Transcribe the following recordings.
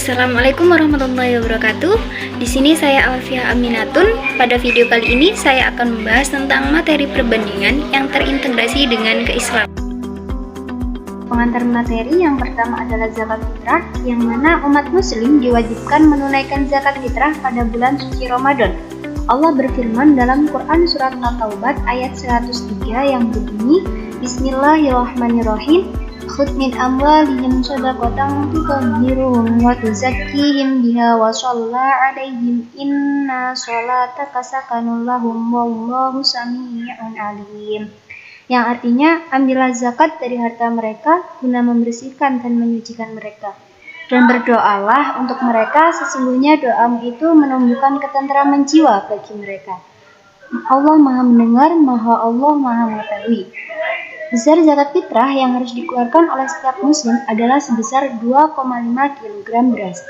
Assalamualaikum warahmatullahi wabarakatuh. Di sini saya Alfiah Aminatun. Pada video kali ini saya akan membahas tentang materi perbandingan yang terintegrasi dengan keislaman. Pengantar materi yang pertama adalah zakat fitrah, yang mana umat muslim diwajibkan menunaikan zakat fitrah pada bulan suci Ramadan. Allah berfirman dalam Quran surat At-Taubah ayat 103 yang berbunyi, Bismillahirrahmanirrahim. Khudh min amwalihim shadaqatan tutahhiruhum wa tuzakkihim biha wa shalla 'alaihim inna sholataka sakanun lahum wallahu samii'un 'aliim. Yang artinya, ambillah zakat dari harta mereka guna membersihkan dan menyucikan mereka. Dan berdoalah untuk mereka, sesungguhnya doamu itu menumbuhkan ketentraman jiwa bagi mereka. Allah Maha mendengar, Allah Maha mengetahui. Besar zakat fitrah yang harus dikeluarkan oleh setiap muslim adalah sebesar 2,5 kg beras.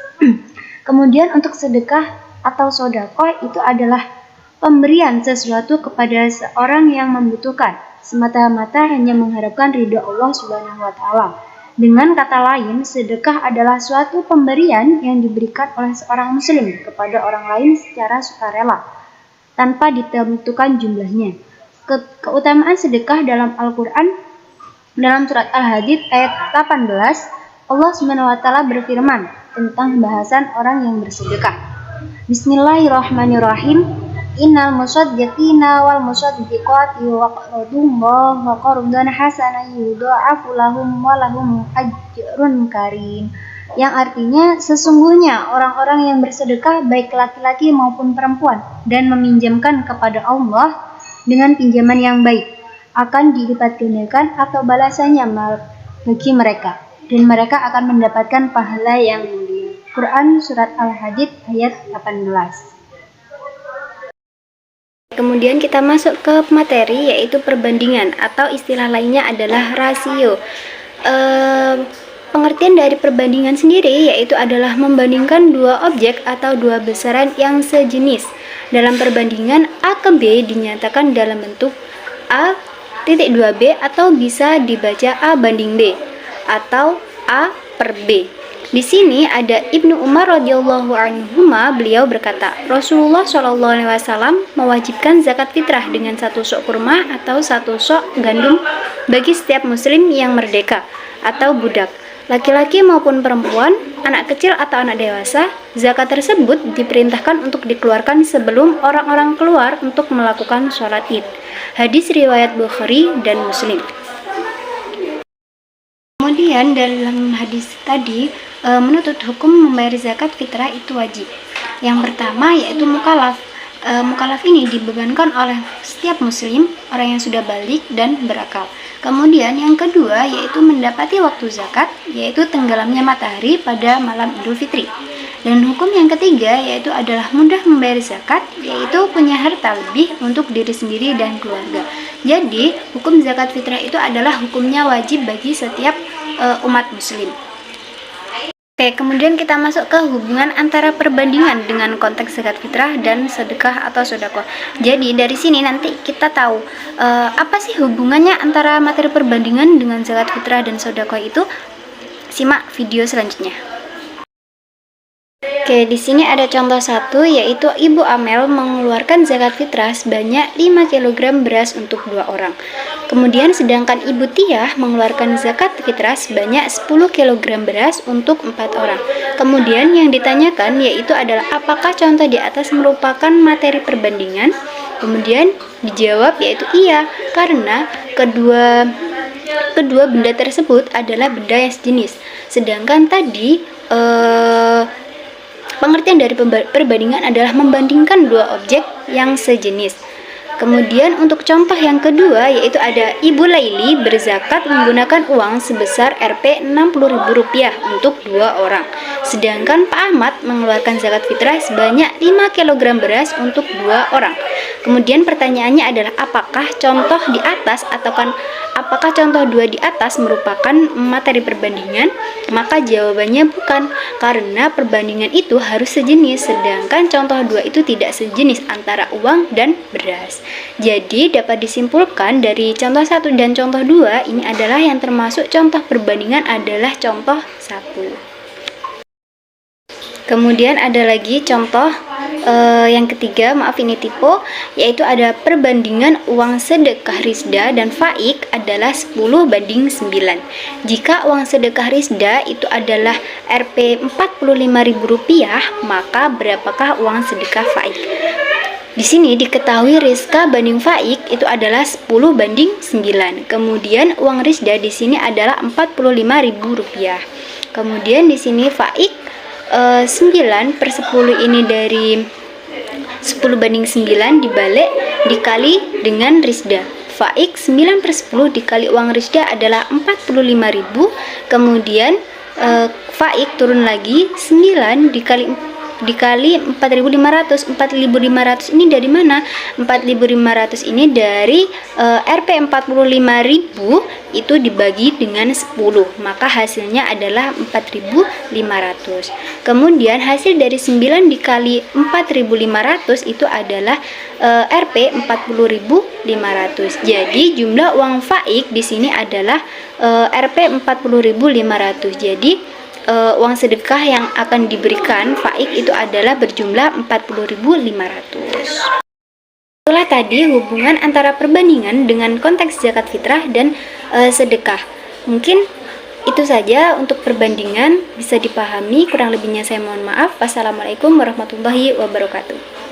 Kemudian untuk sedekah atau sedekah itu adalah pemberian sesuatu kepada seorang yang membutuhkan, semata-mata hanya mengharapkan ridho Allah Subhanahu wa Ta'ala. Dengan kata lain, sedekah adalah suatu pemberian yang diberikan oleh seorang muslim kepada orang lain secara sukarela, tanpa ditentukan jumlahnya. Keutamaan sedekah dalam Al-Quran, dalam surat Al-Hadid ayat 18, Allah SWT berfirman tentang bahasan orang yang bersedekah. Bismillahirrahmanirrahim. Innal musaddiqina wal musaddiqati wa qardan hasanan yudha'afu lahum wa lahum ajrun karim. Yang artinya, sesungguhnya orang-orang yang bersedekah baik laki-laki maupun perempuan dan meminjamkan kepada Allah dengan pinjaman yang baik akan dilipat gandakan atau balasannya bagi mereka, dan mereka akan mendapatkan pahala yang mulia. Quran surat Al-Hadid ayat 18. Kemudian kita masuk ke materi, yaitu perbandingan atau istilah lainnya adalah rasio. Pengertian dari perbandingan sendiri yaitu adalah membandingkan dua objek atau dua besaran yang sejenis. Dalam perbandingan, A ke B dinyatakan dalam bentuk A.2B atau bisa dibaca A banding B atau A per B. Di sini ada Ibnu Umar radhiyallahu anhuma, beliau berkata, Rasulullah SAW mewajibkan zakat fitrah dengan 1 sok kurma atau 1 sok gandum bagi setiap muslim yang merdeka atau budak, laki-laki maupun perempuan, anak kecil atau anak dewasa. Zakat tersebut diperintahkan untuk dikeluarkan sebelum orang-orang keluar untuk melakukan sholat id. Hadis riwayat Bukhari dan Muslim. Kemudian dalam hadis tadi menuntut hukum membayar zakat fitrah itu wajib. Yang pertama yaitu mukallaf. Mukallaf ini dibebankan oleh setiap muslim, orang yang sudah balik dan berakal. Kemudian yang kedua yaitu mendapati waktu zakat, yaitu tenggelamnya matahari pada malam Idul Fitri. Dan hukum yang ketiga yaitu adalah mudah membayar zakat, yaitu punya harta lebih untuk diri sendiri dan keluarga. Jadi hukum zakat fitrah itu adalah hukumnya wajib bagi setiap umat muslim. Oke, kemudian kita masuk ke hubungan antara perbandingan dengan konteks zakat fitrah dan sedekah atau sedekah. Jadi dari sini nanti kita tahu apa sih hubungannya antara materi perbandingan dengan zakat fitrah dan sedekah itu. Simak video selanjutnya. Oke, di sini ada contoh satu, yaitu Ibu Amel mengeluarkan zakat fitrah sebanyak 5 kg beras untuk 2 orang. Kemudian sedangkan Ibu Tiah mengeluarkan zakat fitrah sebanyak 10 kg beras untuk 4 orang. Kemudian yang ditanyakan yaitu adalah apakah contoh di atas merupakan materi perbandingan? Kemudian dijawab yaitu iya, karena kedua benda tersebut adalah benda yang sejenis. Sedangkan tadi pengertian dari perbandingan adalah membandingkan dua objek yang sejenis. Kemudian untuk contoh yang kedua yaitu ada Ibu Laili berzakat menggunakan uang sebesar Rp 60.000 untuk 2 orang. Sedangkan Pak Ahmad mengeluarkan zakat fitrah sebanyak 5 kg beras untuk 2 orang. Kemudian pertanyaannya adalah apakah contoh di atas apakah contoh 2 di atas merupakan materi perbandingan? Maka jawabannya bukan, karena perbandingan itu harus sejenis, sedangkan contoh 2 itu tidak sejenis antara uang dan beras. Jadi dapat disimpulkan dari contoh 1 dan contoh 2 ini adalah yang termasuk contoh perbandingan adalah contoh 1. Kemudian ada lagi contoh yang ketiga, maaf ini tipe, yaitu ada perbandingan uang sedekah Rizda dan Faik adalah 10:9. Jika uang sedekah Rizda itu adalah Rp 45.000, maka berapakah uang sedekah Faik? Di sini diketahui Rizka banding Faik itu adalah 10:9. Kemudian uang Rizda di sini adalah Rp45.000. Kemudian di sini Faik 9/10 ini dari 10:9 dibalik dikali dengan Rizda. Faik 9/10 dikali uang Rizda adalah 45.000. Kemudian Faik turun lagi 9 dikali 4.500. 4.500 ini dari mana? 4.500 ini dari Rp 45.000 itu dibagi dengan 10, maka hasilnya adalah 4.500. Kemudian hasil dari 9 dikali 4.500 itu adalah Rp 40.500. Jadi jumlah uang Faik di sini adalah Rp 40.500. Jadi uang sedekah yang akan diberikan Faik itu adalah berjumlah 40.500. Itulah tadi hubungan antara perbandingan dengan konteks zakat fitrah dan sedekah. Mungkin itu saja untuk perbandingan, bisa dipahami, kurang lebihnya saya mohon maaf. Wassalamualaikum warahmatullahi wabarakatuh.